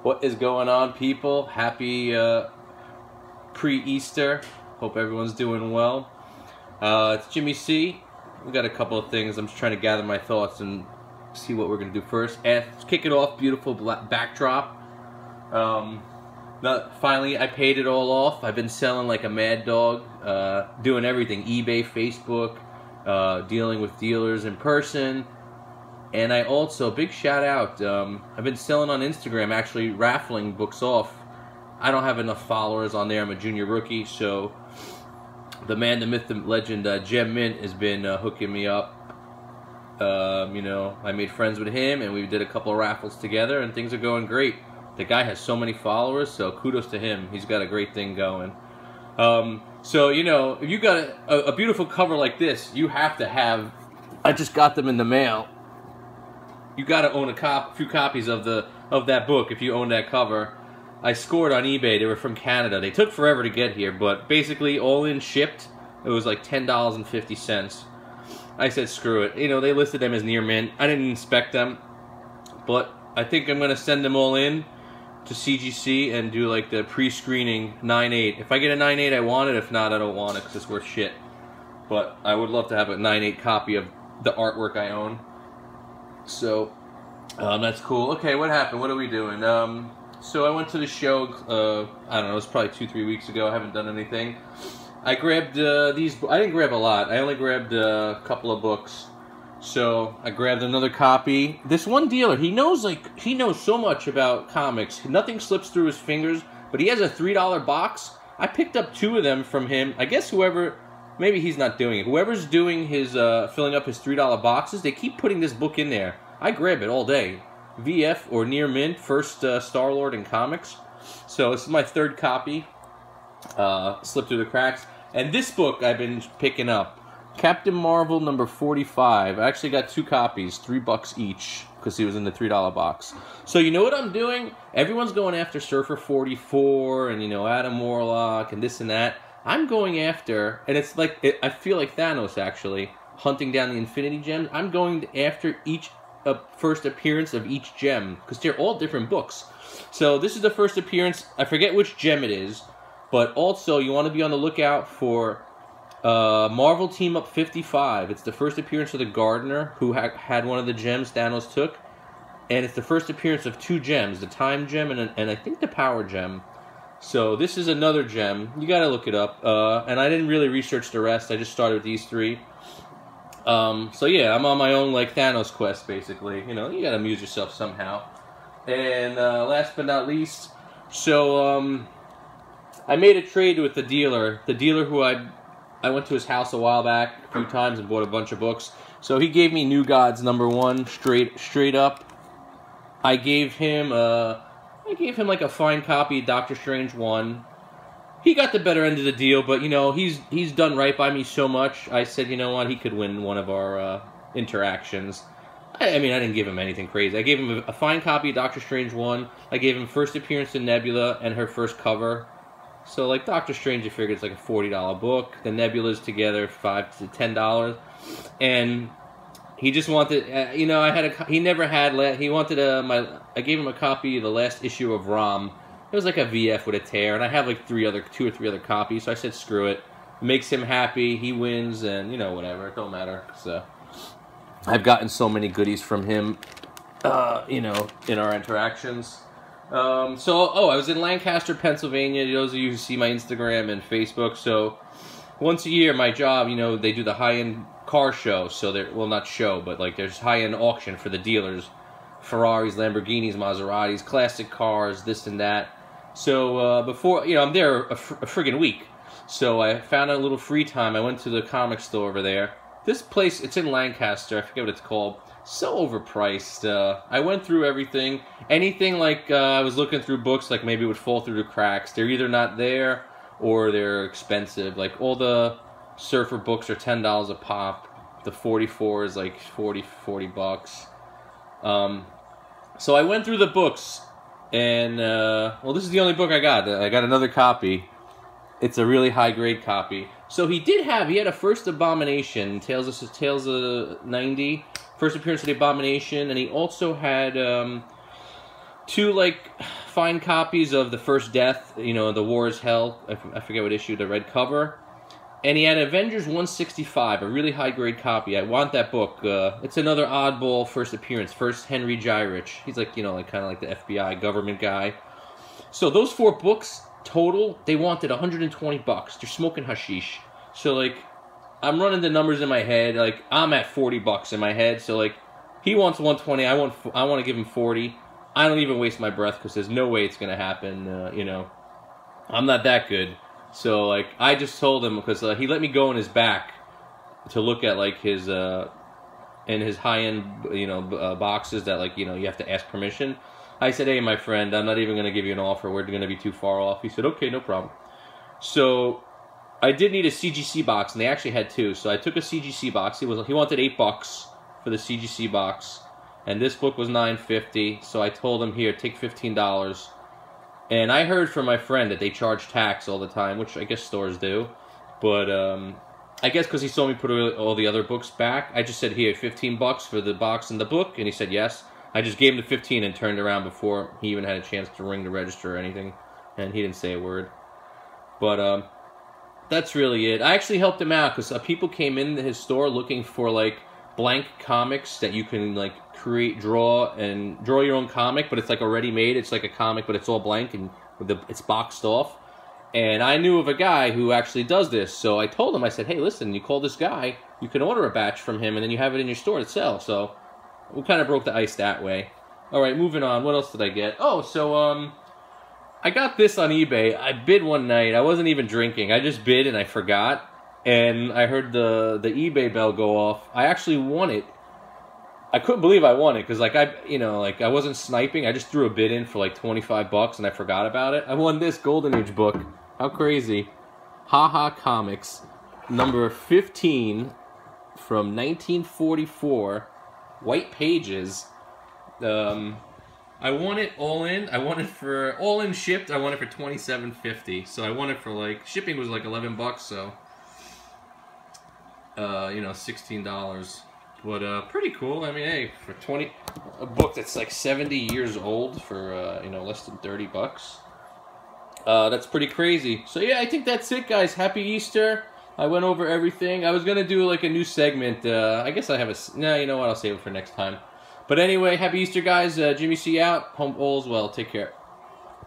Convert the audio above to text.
What is going on, people? Happy pre-Easter. Hope everyone's doing well. It's Jimmy C. We got a couple of things. I'm just trying to gather my thoughts and see what we're going to do first. And let's kick it off. Beautiful backdrop. Finally, I paid it all off. I've been selling like a mad dog, doing everything. eBay, Facebook, dealing with dealers in person. And I also, big shout out, I've been selling on Instagram, actually raffling books off. I don't have enough followers on there. I'm a junior rookie, so the man, the myth, the legend, Gem Mint has been hooking me up. You know, I made friends with him, and we did a couple of raffles together, and things are going great. The guy has so many followers, so kudos to him. He's got a great thing going. So, you know, if you got a beautiful cover like this, you have to have, I just got them in the mail. You got to own a few copies of that book if you own that cover. I scored on eBay. They were from Canada. They took forever to get here, but basically all in shipped, it was like $10.50. I said screw it. You know, they listed them as near mint. I didn't inspect them, but I think I'm going to send them all in to CGC and do like the pre-screening 9.8. If I get a 9.8, I want it. If not, I don't want it because it's worth shit. But I would love to have a 9.8 copy of the artwork I own. So, that's cool. Okay, what happened? What are we doing? So I went to the show, I don't know, it was probably 2-3 weeks ago. I haven't done anything. I grabbed these, I didn't grab a lot. I only grabbed a couple of books. So I grabbed another copy. This one dealer, he knows so much about comics. Nothing slips through his fingers, but he has a $3 box. I picked up 2 of them from him. I guess whoever... Maybe he's not doing it. Whoever's doing his, filling up his $3 boxes, they keep putting this book in there. I grab it all day. VF or near mint, first Star-Lord in comics. So this is my 3rd copy. Slipped through the cracks. And this book I've been picking up. Captain Marvel number 45. I actually got 2 copies, $3 each, because he was in the $3 box. So you know what I'm doing? Everyone's going after Surfer 44 and, you know, Adam Warlock and this and that. I'm going after, and it's like, I feel like Thanos, actually, hunting down the Infinity Gems. I'm going after each first appearance of each gem, because they're all different books. So this is the first appearance. I forget which gem it is, but also you want to be on the lookout for Marvel Team Up 55. It's the first appearance of the Gardener, who had one of the gems Thanos took, and it's the first appearance of 2 gems, the Time Gem and I think the Power Gem. So this is another gem. You gotta look it up. And I didn't really research the rest. I just started with these 3. So yeah, I'm on my own like Thanos quest, basically. You know, you gotta amuse yourself somehow. And last but not least, so I made a trade with the dealer. The dealer who I went to his house a while back a few times and bought a bunch of books. So he gave me New Gods number 1 straight up. I gave him like a fine copy of Doctor Strange 1. He got the better end of the deal, but, you know, he's done right by me so much. I said, you know what, he could win one of our interactions. I mean, I didn't give him anything crazy. I gave him a fine copy of Doctor Strange 1. I gave him first appearance in Nebula and her first cover. So, like, Doctor Strange, you figure it's like a $40 book. The Nebulas together, $5 to $10. And... he just wanted, you know, he never had, he wanted I gave him a copy of the last issue of Rom. It was like a VF with a tear, and I have like 2 or 3 other copies, so I said screw it. It makes him happy, he wins, and, you know, whatever, it don't matter. So, I've gotten so many goodies from him, you know, in our interactions. I was in Lancaster, Pennsylvania. Those of you who see my Instagram and Facebook, so once a year, my job, you know, they do the high-end car show, so there, well, not show, but like there's high-end auction for the dealers, Ferraris, Lamborghinis, Maseratis, classic cars, this and that. So before, you know, I'm there a friggin' week, so I found a little free time. I went to the comic store over there. This place, it's in Lancaster, I forget what it's called. So overpriced. I went through everything. Anything like I was looking through books, like maybe it would fall through the cracks. They're either not there or they're expensive. Like all the Surfer books are $10 a pop. The 44 is like 40 bucks. So I went through the books, and well, this is the only book I got. I got another copy. It's a really high grade copy. So he had a First Abomination, Tales of 90, first appearance of the Abomination, and he also had 2 like find copies of The First Death, you know, The War is Hell. I forget what issue, the red cover. And he had Avengers 165, a really high-grade copy. I want that book. It's another oddball first appearance. First Henry Gyrich. He's like, you know, like kind of like the FBI government guy. So those 4 books total, they wanted $120. They're smoking hashish. So like, I'm running the numbers in my head. Like, I'm at $40 in my head. So like, he wants 120. I want to give him 40. I don't even waste my breath because there's no way it's gonna happen. You know, I'm not that good. So, like, I just told him, because he let me go in his back to look at, like, his, in his high-end, you know, boxes that, like, you know, you have to ask permission. I said, hey, my friend, I'm not even going to give you an offer. We're going to be too far off. He said, okay, no problem. So, I did need a CGC box, and they actually had 2. So, I took a CGC box. He wanted $8 for the CGC box, and this book was $9.50. So, I told him, here, take $15. And I heard from my friend that they charge tax all the time, which I guess stores do. But I guess because he saw me put all the other books back, I just said, here, $15 for the box and the book. And he said yes. I just gave him the 15 and turned around before he even had a chance to ring the register or anything. And he didn't say a word. But that's really it. I actually helped him out because people came into his store looking for, like, blank comics that you can, like, draw your own comic, but it's like already made. It's like a comic, but it's all blank and it's boxed off. And I knew of a guy who actually does this, so I told him, I said, hey, listen, you call this guy, you can order a batch from him, and then you have it in your store to sell. So we kind of broke the ice that way. All right, moving on. What else did I get? Oh, so I got this on eBay. I bid one night. I wasn't even drinking. I just bid and I forgot. And I heard the eBay bell go off. I actually won it. I couldn't believe I won it because, like, I wasn't sniping. I just threw a bid in for like $25 and I forgot about it. I won this Golden Age book. How crazy! Haha Comics, number 15 from 1944, white pages. I won it all in. I won it for all in shipped. I won it for $27.50. So I won it for, like, shipping was like $11. So you know, $16. But pretty cool. I mean, hey, for a book that's like 70 years old for you know, less than $30, that's pretty crazy. So yeah, I think that's it, guys. Happy Easter. I went over everything. I was gonna do like a new segment. I guess I have you know what? I'll save it for next time. But anyway, happy Easter, guys. Jimmy C out. Home all's well. Take care.